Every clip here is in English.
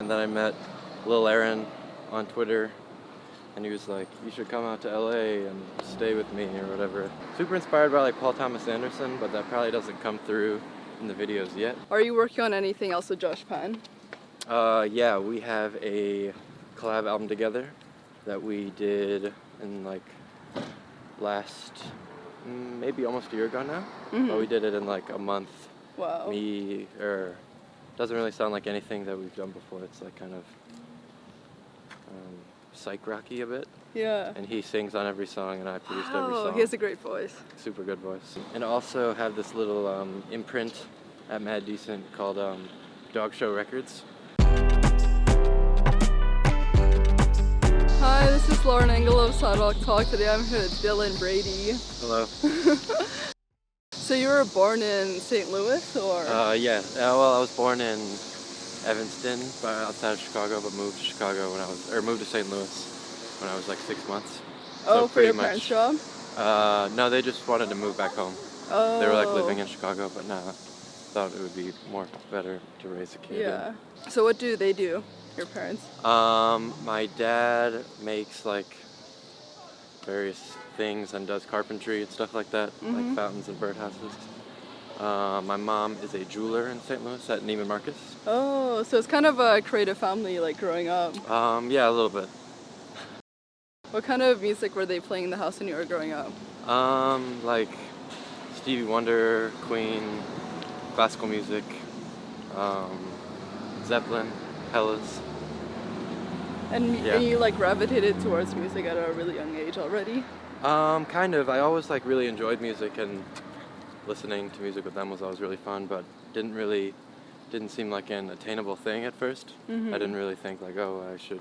And then I met Lil Aaron on Twitter, and he was like, you should come out to LA and stay with me or whatever. Super inspired by like Paul Thomas Anderson, but that probably doesn't come through in the videos yet. Are you working on anything else with Josh Penn? Yeah, we have a collab album together that we did in like last, maybe almost a year ago now. But we did it in like a month. Wow. Doesn't really sound like anything that we've done before. It's like kind of psych rocky a bit. Yeah. And he sings on every song, and I produced every song. Oh, he has a great voice. Super good voice. And also have this little imprint at Mad Decent called Dog Show Records. Hi, this is Lauren Engel of Sidewalk Talk. Today I'm here with Dylan Brady. Hello. So you were born in St. Louis, or? Yeah. Well, I was born in Evanston, outside of Chicago, but moved to Chicago moved to St. Louis when I was like 6 months. Oh, so for your parents' job? No, they just wanted to move back home. Oh. They were like living in Chicago, but now thought it would be better to raise a kid. Yeah. So what do they do, your parents? My dad makes like various things and does carpentry and stuff like that, like fountains and birdhouses. My mom is a jeweler in St. Louis at Neiman Marcus. Oh, so it's kind of a creative family, like growing up. Yeah, a little bit. What kind of music were they playing in the house when you were growing up? Like Stevie Wonder, Queen, classical music, Zeppelin, Hellas. And Yeah. you like gravitated towards music at a really young age already? Kind of. I always like really enjoyed music, and listening to music with them was always really fun, but didn't seem like an attainable thing at first. I didn't really think like, oh, I should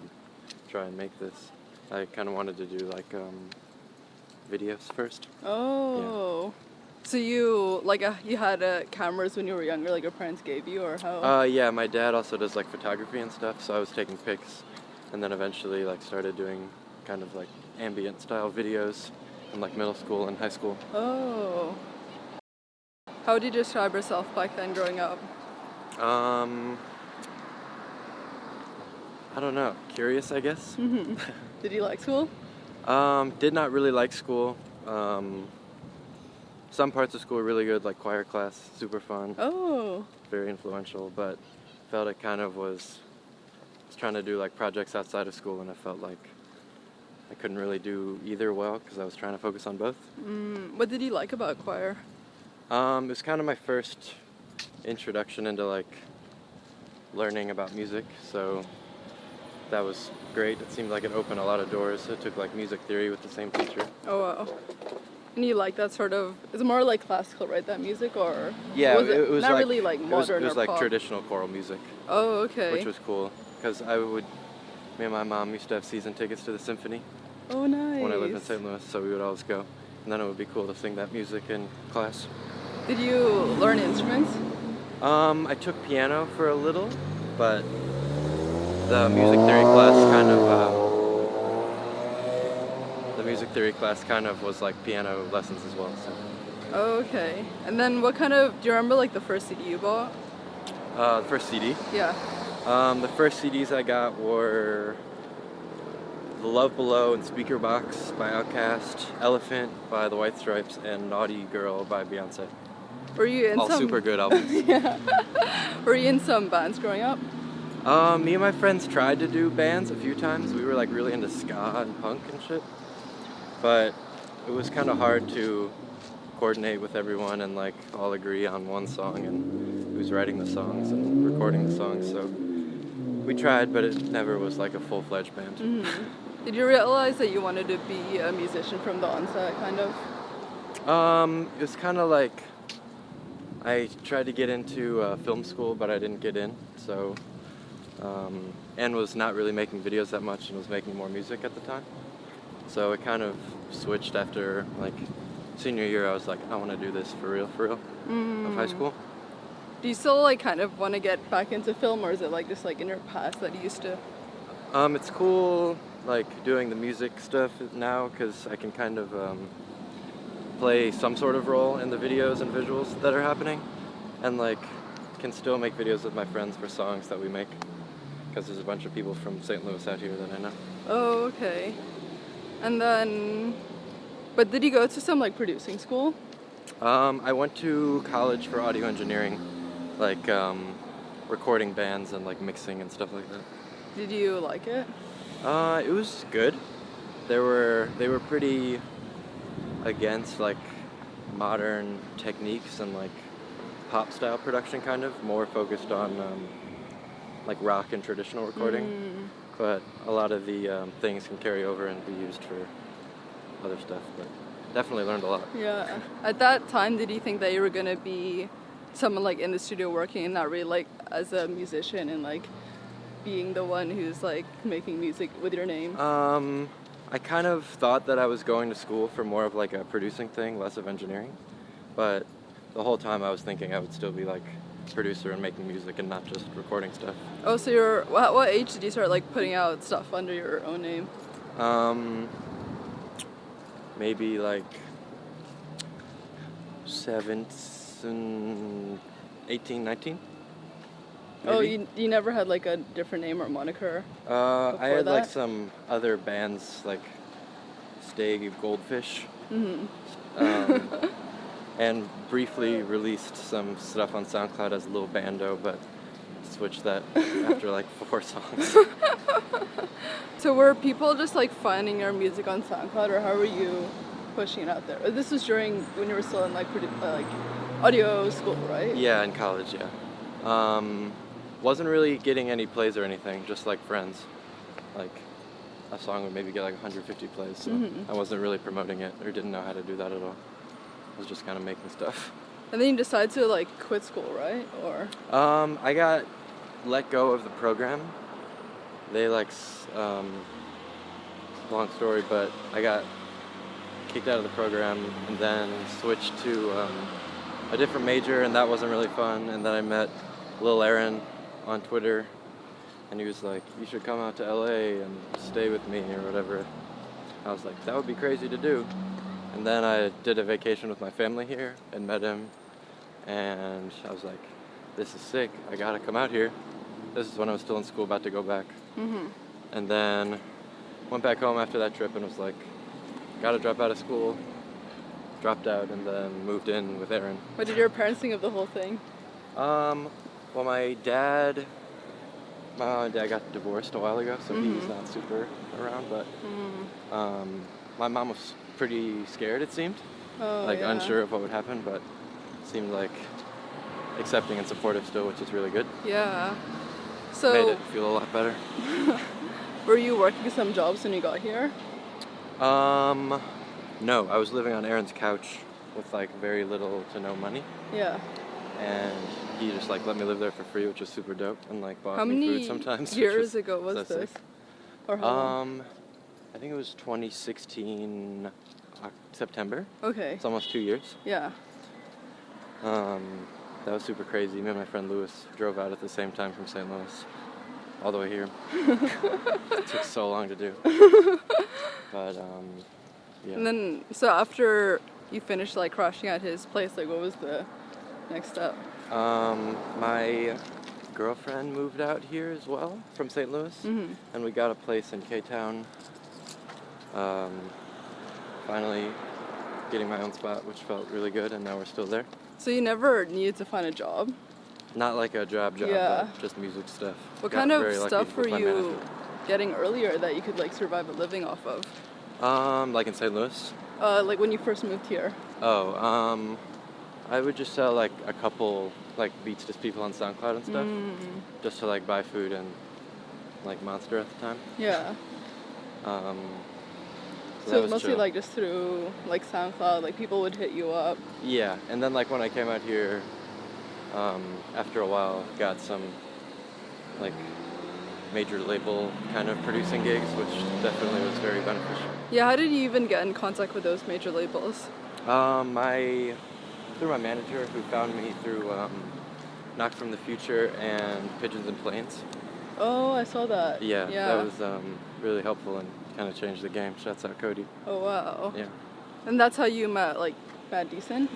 try and make this. I kind of wanted to do like videos first. Oh. Yeah. So you had cameras when you were younger, like your parents gave you, or how? Yeah, my dad also does like photography and stuff, so I was taking pics, and then eventually like started doing kind of like ambient style videos in like middle school and high school. Oh. How would you describe yourself back then growing up? I don't know. Curious, I guess. Did you like school? Did not really like school. Some parts of school were really good, like choir class, super fun. Oh. Very influential, but felt it kind of was trying to do like projects outside of school, and I felt like I couldn't really do either well because I was trying to focus on both. What did you like about choir? It was kind of my first introduction into like learning about music, so that was great. It seemed like it opened a lot of doors. It took like music theory with the same teacher. Oh wow. And you like that sort of, it's more like classical, right, that music, or? Yeah, it was not like, really like modern it was or like pop? traditional choral music. Oh, okay. Which was cool, because me and my mom used to have season tickets to the symphony. Oh, nice. When I lived in St. Louis, so we would always go. And then it would be cool to sing that music in class. Did you learn instruments? I took piano for a little, but the music theory class kind of was like piano lessons as well. So. Oh, okay. And then do you remember like the first CD you bought? The first CD? Yeah. The first CDs I got were The Love Below and Speaker Box by Outkast, Elephant by The White Stripes, and Naughty Girl by Beyonce. Were you in all super good albums. Yeah. Were you in some bands growing up? Me and my friends tried to do bands a few times. We were like really into ska and punk and shit. But it was kind of hard to coordinate with everyone and like all agree on one song and who's writing the songs and recording the songs. So we tried, but it never was like a full-fledged band. Did you realize that you wanted to be a musician from the onset, kind of? It was kind of like I tried to get into film school, but I didn't get in. So, and was not really making videos that much and was making more music at the time. So it kind of switched after like senior year. I was like, I want to do this for real of high school. Do you still like kind of want to get back into film, or is it like just like in your past that you used to? It's cool like doing the music stuff now because I can kind of play some sort of role in the videos and visuals that are happening, and like can still make videos with my friends for songs that we make. because there's a bunch of people from St. Louis out here that I know. Oh, okay. And then, but did you go to some like producing school? I went to college for audio engineering, like recording bands and like mixing and stuff like that. Did you like it? It was good. They were pretty against like modern techniques and like pop style production, kind of more focused on like rock and traditional recording. But a lot of the things can carry over and be used for other stuff. But definitely learned a lot. Yeah. At that time, did you think that you were gonna be someone like in the studio working and not really like as a musician and like being the one who's like making music with your name? I kind of thought that I was going to school for more of like a producing thing, less of engineering. But the whole time I was thinking I would still be like a producer and making music and not just recording stuff. Oh, so you're what age did you start like putting out stuff under your own name? Maybe like 17, 18, 19. Oh, Maybe. you never had like a different name or moniker? I had like that? some other bands like Stay Goldfish. And briefly released some stuff on SoundCloud as Lil Bando, but switched that after like 4 songs. So were people just like finding your music on SoundCloud, or how were you pushing it out there? This was during when you were still in like audio school, right? Yeah, in college, yeah. Wasn't really getting any plays or anything, just like friends. Like a song would maybe get like 150 plays, so I wasn't really promoting it or didn't know how to do that at all. I was just kind of making stuff. And then you decided to like quit school, right? Or I got let go of the program. They like long story, but I got kicked out of the program and then switched to a different major, and that wasn't really fun. And then I met Lil Aaron on Twitter, and he was like, "You should come out to LA and stay with me," or whatever. I was like, that would be crazy to do. And then I did a vacation with my family here and met him, and I was like, this is sick, I gotta come out here. This is when I was still in school, about to go back. And then went back home after that trip and was like, gotta drop out of school. Dropped out and then moved in with Aaron. what did your parents think of the whole thing? Well, my mom and dad got divorced a while ago, so he's not super around, but my mom was pretty scared, it seemed. Unsure of what would happen, but seemed like accepting and supportive still, which is really good. Yeah. So made it feel a lot better. were you working some jobs when you got here? No, I was living on Aaron's couch with like very little to no money, Yeah. and he just like let me live there for free, which was super dope, and like bought How me many food sometimes. which years ago was so this? sick. Or how long? I think it was 2016 September. Okay. It's almost 2 years. Yeah. That was super crazy. Me and my friend Lewis drove out at the same time from St. Louis, all the way here. It took so long to do. But yeah. And then, so after you finished like crashing at his place, like what was the next step? My girlfriend moved out here as well from St. Louis, and we got a place in K-Town. Finally getting my own spot, which felt really good, and now we're still there. So you never needed to find a job? Not like a job, Yeah. but just music stuff. What Got kind of very lucky stuff were with my you manager. getting earlier that you could like survive a living off of? Like in St. Louis? Like when you first moved here? I would just sell like a couple like beats to people on SoundCloud and stuff, just to like buy food and like Monster at the time. Yeah. So So that was mostly chill. like just through like SoundCloud, like people would hit you up. Yeah, and then like when I came out here, after a while, got some like major label kind of producing gigs, which definitely was very beneficial. Yeah, how did you even get in contact with those major labels? Through my manager, who found me through Knock from the Future and Pigeons and Planes. Oh, I saw that. Yeah, that was really helpful and kind of changed the game. Shouts out Cody. Oh, wow. Yeah. And that's how you met, like, Bad Decent?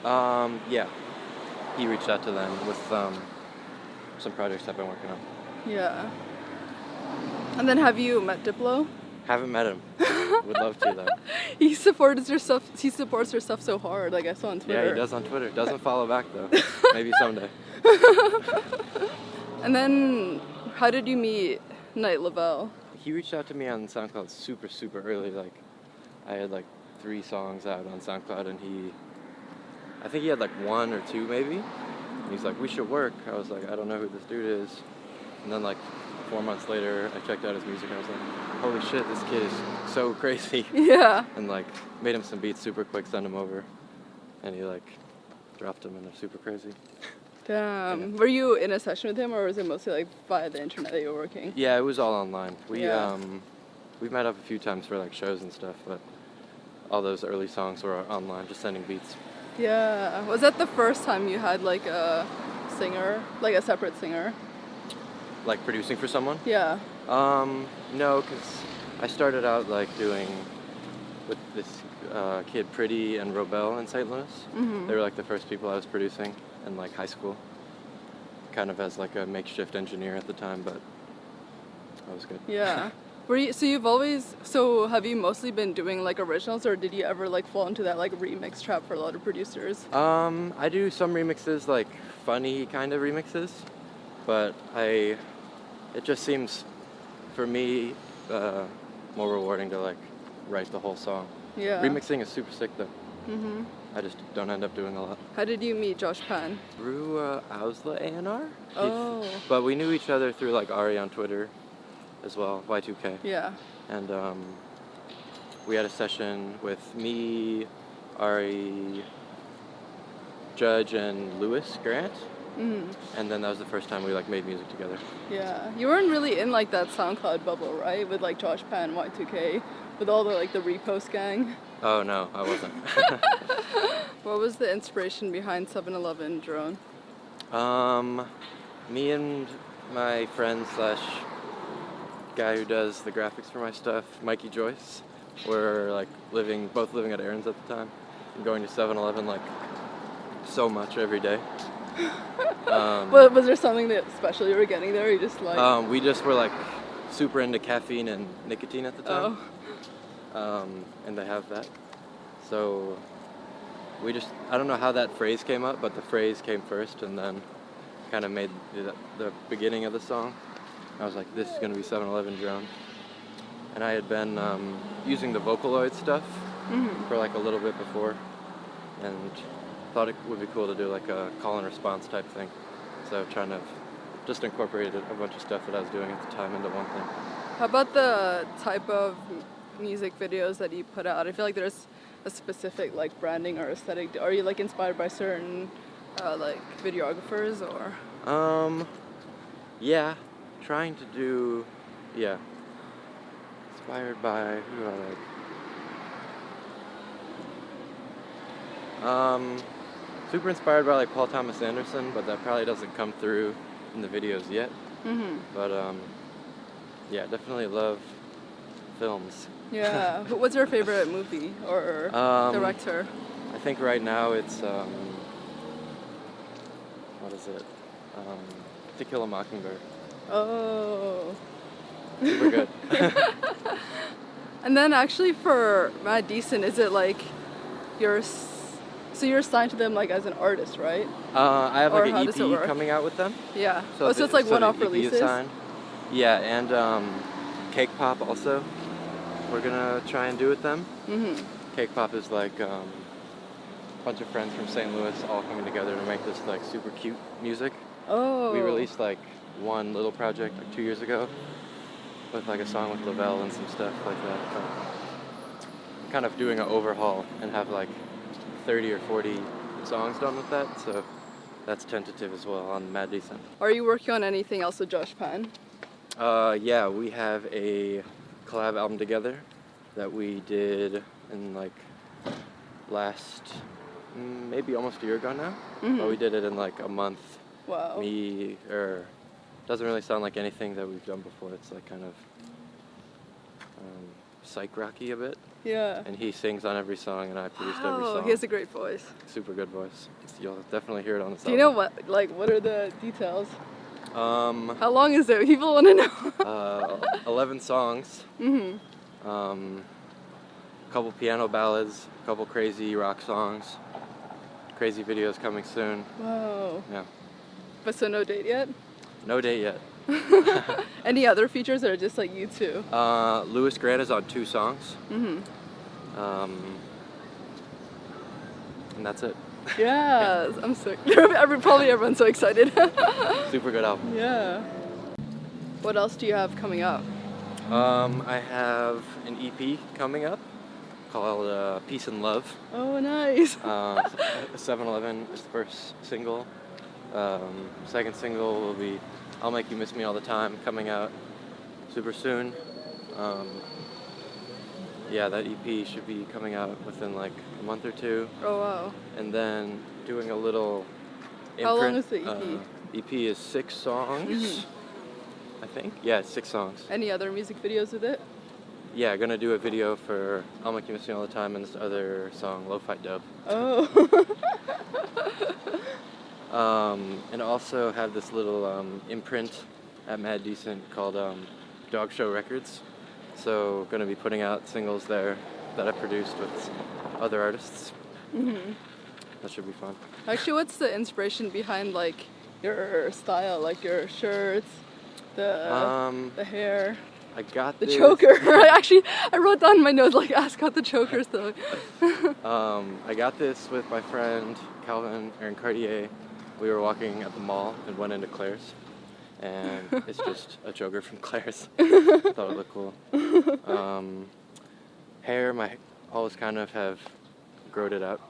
Yeah. He reached out to them with some projects I've been working on. Yeah. And then have you met Diplo? Haven't met him. Would love to though. He supports your stuff. He supports your stuff so hard. Like I saw on Twitter. Yeah, he does on Twitter. Doesn't follow back though. Maybe someday. And then, how did you meet Knight Lavelle? He reached out to me on SoundCloud super early. Like, I had like 3 songs out on SoundCloud, and I think he had like 1 or 2 maybe. And he's like, we should work. I was like, I don't know who this dude is. And then like 4 months later, I checked out his music, and I was like, holy shit, this kid is so crazy. Yeah. And like made him some beats super quick, sent him over, and he like dropped them, and they're super crazy. Damn. Yeah. Were you in a session with him, or was it mostly like via the internet that you were working? Yeah, it was all online. We Yeah. We've met up a few times for like shows and stuff, but all those early songs were online, just sending beats. Yeah. Was that the first time you had like a singer, like a separate singer? Like producing for someone? Yeah. No, because I started out like doing with this kid BRADY and Robel in St. Louis. Mm-hmm. They were like the first people I was producing in like high school, kind of as like a makeshift engineer at the time, but that was good. Yeah. So have you mostly been doing like originals, or did you ever like fall into that like remix trap for a lot of producers? I do some remixes, like funny kind of remixes, but it just seems for me more rewarding to like write the whole song. Yeah. Remixing is super sick though. Mm-hmm. I just don't end up doing a lot. How did you meet Josh Pan? Through Lil Aaron. Oh. But we knew each other through like Ari on Twitter as well, Y2K. Yeah. And we had a session with me, Ari, Judge, and Lewis Grant. Mm-hmm. And then that was the first time we like made music together. Yeah. You weren't really in like that SoundCloud bubble, right? With like Josh Pan, Y2K, with all the like the repost gang. Oh no, I wasn't. What was the inspiration behind 7-Eleven Drone? Me and my friend slash guy who does the graphics for my stuff, Mikey Joyce, were like both living at Aaron's at the time, and going to 7-Eleven like so much every day. Was there something that special you were getting there, or you just like? We just were like super into caffeine and nicotine at the time. And they have that. So I don't know how that phrase came up, but the phrase came first and then kind of made the beginning of the song. I was like, this is going to be 7-Eleven Drone. And I had been using the Vocaloid stuff for like a little bit before, and thought it would be cool to do like a call and response type thing. So trying to just incorporated a bunch of stuff that I was doing at the time into one thing. How about the type of music videos that you put out? I feel like there's a specific like branding or aesthetic. Are you like inspired by certain like videographers or? Yeah, trying to do, inspired by who I like. Super inspired by like Paul Thomas Anderson, but that probably doesn't come through in the videos yet. Mm-hmm. But yeah, definitely love films. Yeah. What's your favorite movie or director? I think right now it's what is it? To Kill a Mockingbird. Oh. Super good. And then actually for Mad Decent, is it like so you're signed to them like as an artist, right? I have Or like how an does it EP work? coming out with them. Yeah. So So it's like one-off the EP is releases? signed. Yeah, and Cake Pop also. We're gonna try and do with them. Mm-hmm. Cake Pop is like a bunch of friends from St. Louis all coming together to make this like super cute music. Oh. We released like one little project like 2 years ago with like a song with Lavelle and some stuff like that. But kind of doing an overhaul and have like 30 or 40 songs done with that, so that's tentative as well on Mad Decent. Are you working on anything else with Josh Pan? Yeah, we have a collab album together that we did in like last, maybe almost a year ago now. Mm-hmm. But we did it in like a month. Wow. Doesn't really sound like anything that we've done before. It's like kind of psych rocky a bit. Yeah. And he sings on every song, and I produced every Oh, song. he has a great voice. Super good voice. You'll definitely hear it on the song. Do you know what are the details? How long is it? People want to know. 11 songs. Couple piano ballads, couple crazy rock songs, crazy videos coming soon. Whoa. Yeah. But so no date yet? No date yet. Any other features or just like you two? Louis Grant is on 2 songs. And that's it. Yeah, I'm so probably everyone's so excited. Super good album. Yeah. What else do you have coming up? I have an EP coming up called Peace and Love. Oh, nice. 7-Eleven is the first single. Second single will be I'll Make You Miss Me All the Time, coming out super soon. Yeah, that EP should be coming out within like a month or 2. Oh, wow. And then doing a little imprint. How long is the EP? EP is 6 songs, I think. Yeah, it's 6 songs. Any other music videos with it? Yeah, gonna do a video for I'll Make You Miss Me All the Time and this other song, Lo-Fi Dub. Oh. And also have this little imprint at Mad Decent called Dog Show Records. So gonna be putting out singles there that I produced with other artists. That should be fun. Actually, what's the inspiration behind like your style, like your shirts, the hair? I got the this. choker. I wrote down in my notes like ask out the chokers though. I got this with my friend Calvin Aaron Cartier. We were walking at the mall and went into Claire's, and it's just a choker from Claire's. I thought it looked cool. Hair, I always kind of have grown it out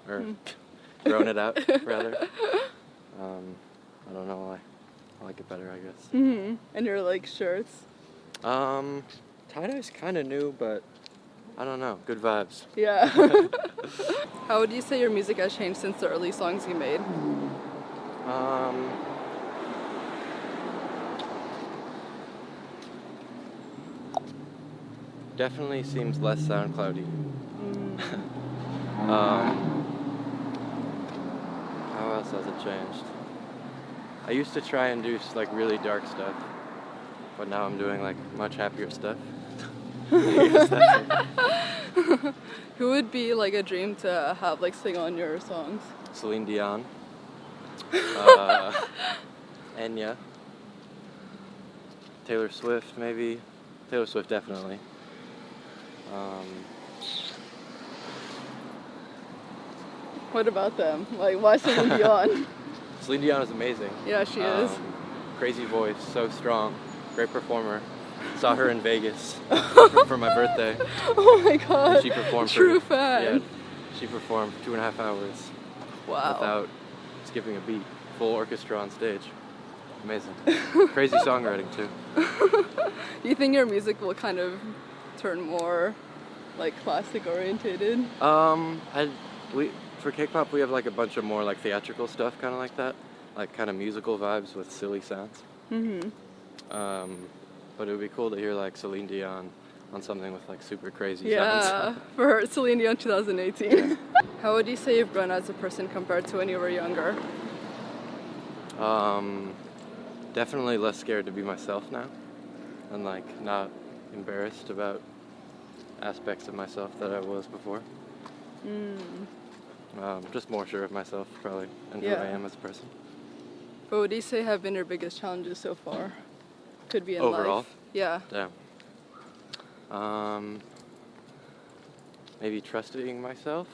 rather. I don't know why. I like it better, I guess. And your like shirts. Tie-dye's kind of new, but I don't know. Good vibes. Yeah. How would you say your music has changed since the early songs you made? Definitely seems less SoundCloudy. How else has it changed? I used to try and do like really dark stuff, but now I'm doing like much happier stuff. I guess that's it. Who would be like a dream to have like sing on your songs? Celine Dion. Enya. Taylor Swift, maybe. Taylor Swift, definitely. What about them? Like, why Celine Dion? Celine Dion is amazing. Yeah, she is. Crazy voice, so strong, great performer. Saw her in Vegas for my birthday. Oh my god. And she performed True fan. Yeah, she performed for 2.5 hours. Wow. Without skipping a beat. Full orchestra on stage. Amazing. Crazy songwriting too. Do you think your music will kind of turn more like classic orientated? For K-pop we have like a bunch of more like theatrical stuff, kind of like that, like kind of musical vibes with silly sounds. But it would be cool to hear like Celine Dion on something with like super crazy sounds. Yeah, for Celine Dion 2018. How would you say you've grown as a person compared to when you were younger? Definitely less scared to be myself now, and like not embarrassed about aspects of myself that I was before. Just more sure of myself, probably, and who I am as a person. What would you say have been your biggest challenges so far? Could be in overall? life. Yeah. Damn. Maybe trusting myself.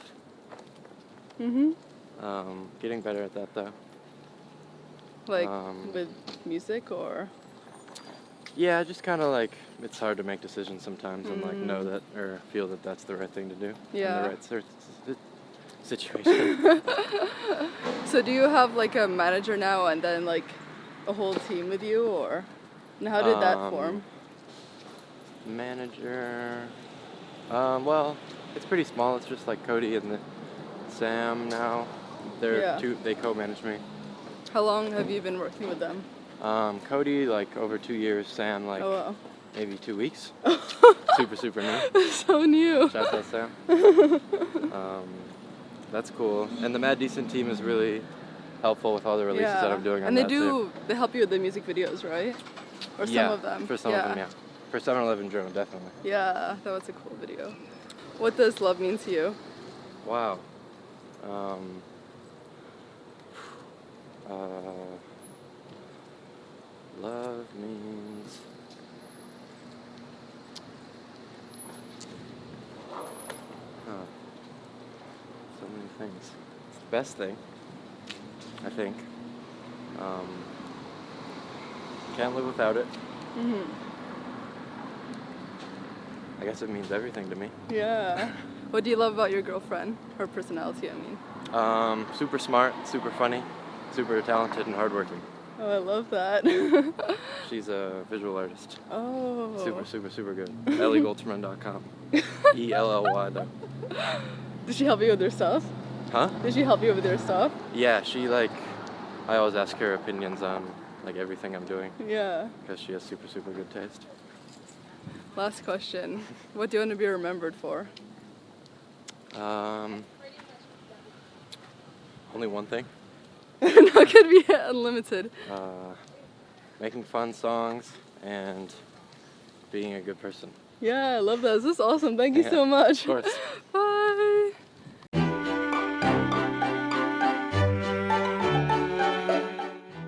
Getting better at that though. Like with music or? Yeah, just kind of like it's hard to make decisions sometimes and like know that or feel that that's the right thing to do in the right situation. So do you have like a manager now and then like a whole team with you, or and how did that form? Manager, well, it's pretty small. It's just like Cody and Sam now. They co-manage me. How long have you been working with them? Cody like over 2 years. Sam like maybe 2 weeks. super new. So new. Shout out Sam. That's cool. And the Mad Decent team is really helpful with all the releases that I'm doing on and that too. They help you with the music videos, right? Or Yeah, some of them. for some of them, yeah. For 7-Eleven Journal, definitely. Yeah, that was a cool video. What does love mean to you? Wow. Love means so many things. It's the best thing, I think. Can't live without it. I guess it means everything to me. Yeah. What do you love about your girlfriend? Her personality, I mean. Super smart, super funny, super talented and hardworking. Oh, I love that. She's a visual artist. Oh. Super good. EllieGoldschman.com. ELLY. Did she help you with your stuff? Huh? Did she help you with your stuff? Yeah, she I always ask her opinions on everything I'm doing. Yeah. Because she has super good taste. Last question. What do you want to be remembered for? Only one thing. No, it could be unlimited. Making fun songs and being a good person. Yeah, I love that. This is awesome. Thank you so much. Of course.